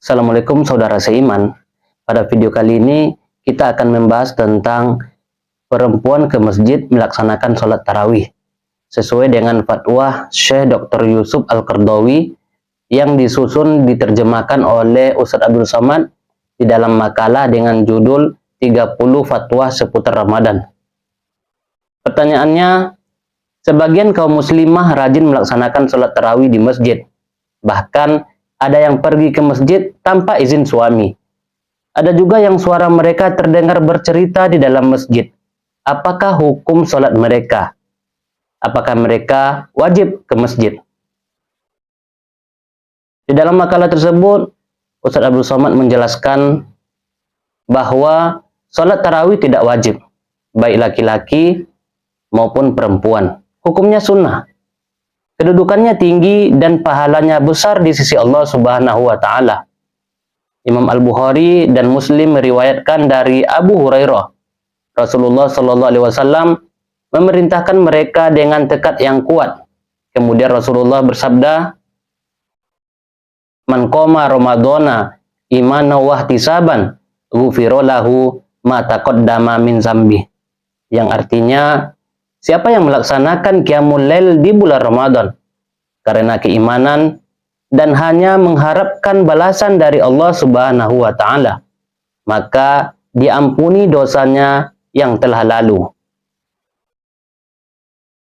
Assalamualaikum saudara seiman. Pada video kali ini kita akan membahas tentang perempuan ke masjid melaksanakan sholat tarawih sesuai dengan fatwa Syekh Dr. Yusuf Al-Qaradawi yang diterjemahkan oleh Ustadz Abdul Somad di dalam makalah dengan judul 30 fatwa seputar Ramadan. Pertanyaannya, sebagian kaum muslimah rajin melaksanakan sholat tarawih di masjid. Bahkan ada yang pergi ke masjid tanpa izin suami. Ada juga yang suara mereka terdengar bercerita di dalam masjid. Apakah hukum sholat mereka? Apakah mereka wajib ke masjid? Di dalam makalah tersebut, Ustadz Abdul Somad menjelaskan bahwa sholat tarawih tidak wajib, baik laki-laki maupun perempuan. Hukumnya sunnah. Kedudukannya tinggi dan pahalanya besar di sisi Allah Subhanahu wa Ta'ala. Imam Al-Bukhari dan Muslim meriwayatkan dari Abu Hurairah, Rasulullah Shallallahu Alaihi Wasallam memerintahkan mereka dengan tekad yang kuat. Kemudian Rasulullah bersabda, "Man qoma Ramadhana imanan wa ihtisaban, ghufira lahu ma taqaddama min zambi." Yang artinya, siapa yang melaksanakan qiyamul lail di bulan Ramadan karena keimanan dan hanya mengharapkan balasan dari Allah Subhanahu wa Ta'ala, maka diampuni dosanya yang telah lalu.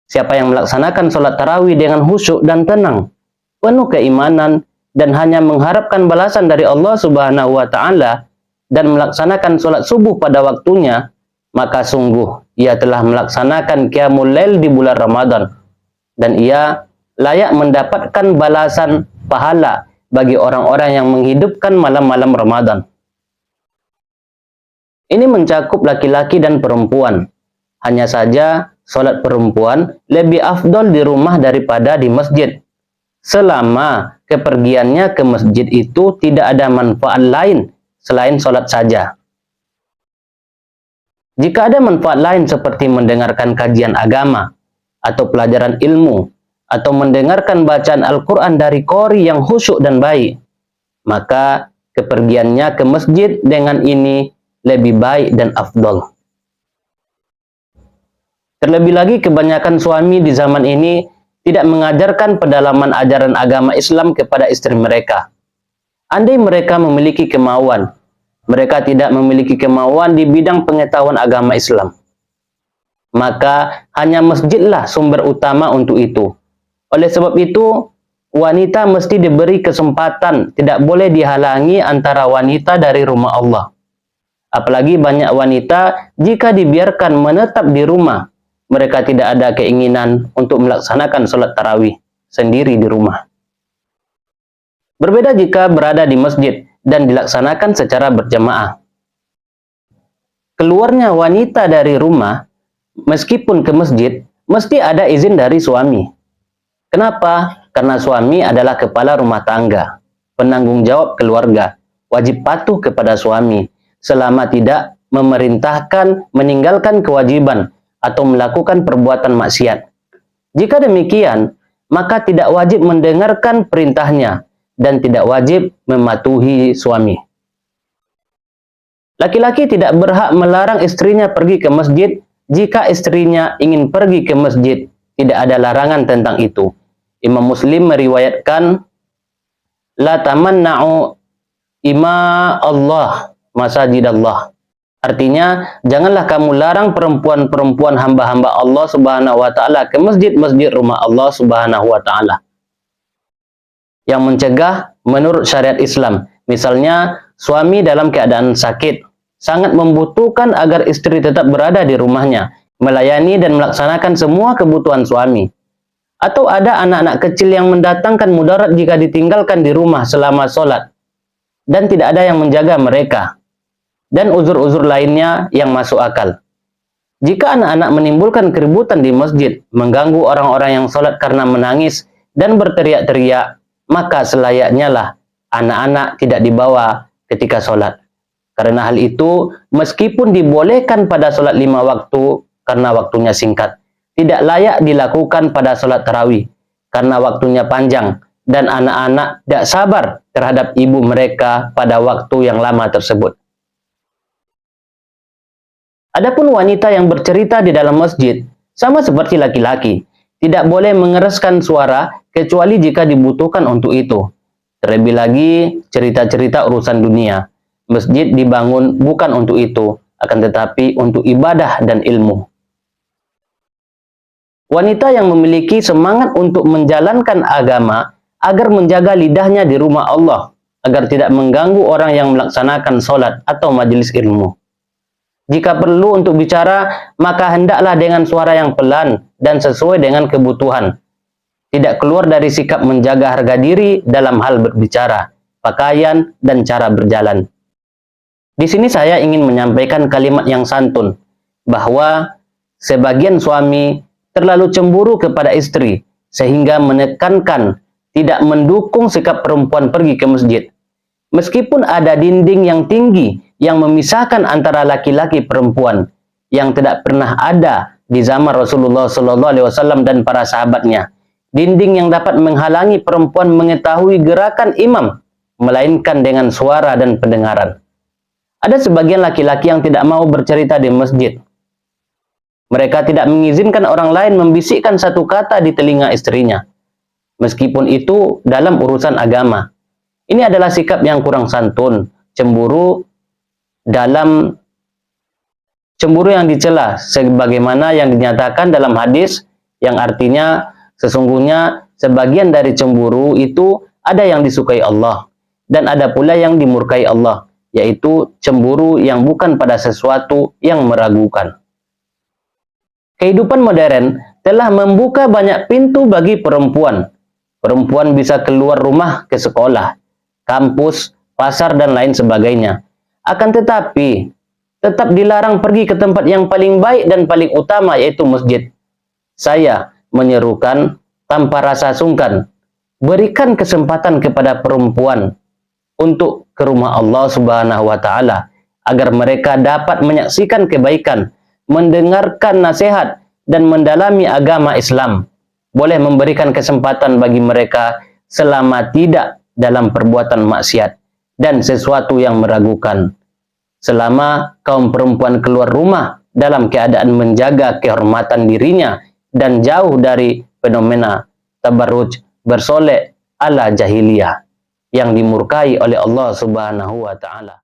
Siapa yang melaksanakan sholat tarawih dengan khusyuk dan tenang, penuh keimanan dan hanya mengharapkan balasan dari Allah Subhanahu wa Ta'ala dan melaksanakan sholat subuh pada waktunya, maka sungguh ia telah melaksanakan qiyamul lail di bulan Ramadan dan ia layak mendapatkan balasan pahala bagi orang-orang yang menghidupkan malam-malam Ramadan. Ini mencakup laki-laki dan perempuan. Hanya saja sholat perempuan lebih afdol di rumah daripada di masjid, selama kepergiannya ke masjid itu tidak ada manfaat lain selain sholat saja. Jika ada manfaat lain seperti mendengarkan kajian agama, atau pelajaran ilmu, atau mendengarkan bacaan Al-Quran dari qori yang khusyuk dan baik, maka kepergiannya ke masjid dengan ini lebih baik dan afdol. Terlebih lagi kebanyakan suami di zaman ini tidak mengajarkan pedalaman ajaran agama Islam kepada istri mereka. Andai mereka memiliki kemauan, mereka tidak memiliki kemauan di bidang pengetahuan agama Islam, maka hanya masjidlah sumber utama untuk itu. Oleh sebab itu, wanita mesti diberi kesempatan, tidak boleh dihalangi antara wanita dari rumah Allah. Apalagi banyak wanita jika dibiarkan menetap di rumah, mereka tidak ada keinginan untuk melaksanakan sholat tarawih sendiri di rumah. Berbeda jika berada di masjid dan dilaksanakan secara berjamaah. Keluarnya wanita dari rumah, meskipun ke masjid, mesti ada izin dari suami. Kenapa? Karena suami adalah kepala rumah tangga, penanggung jawab keluarga, wajib patuh kepada suami, selama tidak memerintahkan meninggalkan kewajiban atau melakukan perbuatan maksiat. Jika demikian, maka tidak wajib mendengarkan perintahnya dan tidak wajib mematuhi suami. Laki-laki tidak berhak melarang istrinya pergi ke masjid. Jika istrinya ingin pergi ke masjid, tidak ada larangan tentang itu. Imam Muslim meriwayatkan, "La tamanna'u ima Allah masajidallah." Artinya, janganlah kamu larang perempuan-perempuan hamba-hamba Allah Subhanahu wa Ta'ala ke masjid-masjid rumah Allah Subhanahu wa Ta'ala. Yang mencegah menurut syariat Islam, misalnya suami dalam keadaan sakit, sangat membutuhkan agar istri tetap berada di rumahnya, melayani dan melaksanakan semua kebutuhan suami. Atau ada anak-anak kecil yang mendatangkan mudarat jika ditinggalkan di rumah selama sholat, dan tidak ada yang menjaga mereka, dan uzur-uzur lainnya yang masuk akal. Jika anak-anak menimbulkan keributan di masjid, mengganggu orang-orang yang sholat karena menangis dan berteriak-teriak, maka selayaknya lah anak-anak tidak dibawa ketika sholat. Karena hal itu, meskipun dibolehkan pada sholat 5 waktu karena waktunya singkat, tidak layak dilakukan pada sholat tarawih karena waktunya panjang dan anak-anak tidak sabar terhadap ibu mereka pada waktu yang lama tersebut. Adapun wanita yang bercerita di dalam masjid, sama seperti laki-laki, tidak boleh mengeraskan suara kecuali jika dibutuhkan untuk itu. Terlebih lagi cerita-cerita urusan dunia. Masjid dibangun bukan untuk itu, akan tetapi untuk ibadah dan ilmu. Wanita yang memiliki semangat untuk menjalankan agama agar menjaga lidahnya di rumah Allah, agar tidak mengganggu orang yang melaksanakan sholat atau majelis ilmu. Jika perlu untuk bicara, maka hendaklah dengan suara yang pelan dan sesuai dengan kebutuhan. Tidak keluar dari sikap menjaga harga diri dalam hal berbicara, pakaian, dan cara berjalan. Di sini saya ingin menyampaikan kalimat yang santun, bahwa sebagian suami terlalu cemburu kepada istri, sehingga menekankan tidak mendukung sikap perempuan pergi ke masjid. Meskipun ada dinding yang tinggi yang memisahkan antara laki-laki perempuan yang tidak pernah ada di zaman Rasulullah SAW dan para sahabatnya, dinding yang dapat menghalangi perempuan mengetahui gerakan imam, melainkan dengan suara dan pendengaran. Ada sebagian laki-laki yang tidak mau bercerita di masjid. Mereka tidak mengizinkan orang lain membisikkan satu kata di telinga istrinya, meskipun itu dalam urusan agama. Ini adalah sikap yang kurang santun, cemburu yang dicela, sebagaimana yang dinyatakan dalam hadis yang artinya sesungguhnya sebagian dari cemburu itu ada yang disukai Allah dan ada pula yang dimurkai Allah, yaitu cemburu yang bukan pada sesuatu yang meragukan. Kehidupan modern telah membuka banyak pintu bagi perempuan. Perempuan bisa keluar rumah ke sekolah, kampus, pasar, dan lain sebagainya. Akan tetapi, tetap dilarang pergi ke tempat yang paling baik dan paling utama, yaitu masjid. Saya menyerukan tanpa rasa sungkan, berikan kesempatan kepada perempuan untuk ke rumah Allah Subhanahu wa Ta'ala, agar mereka dapat menyaksikan kebaikan, mendengarkan nasihat, dan mendalami agama Islam. Boleh memberikan kesempatan bagi mereka selama tidak dalam perbuatan maksiat dan sesuatu yang meragukan. Selama kaum perempuan keluar rumah dalam keadaan menjaga kehormatan dirinya dan jauh dari fenomena tabarruj bersolek ala jahiliyah yang dimurkai oleh Allah Subhanahu wa Ta'ala.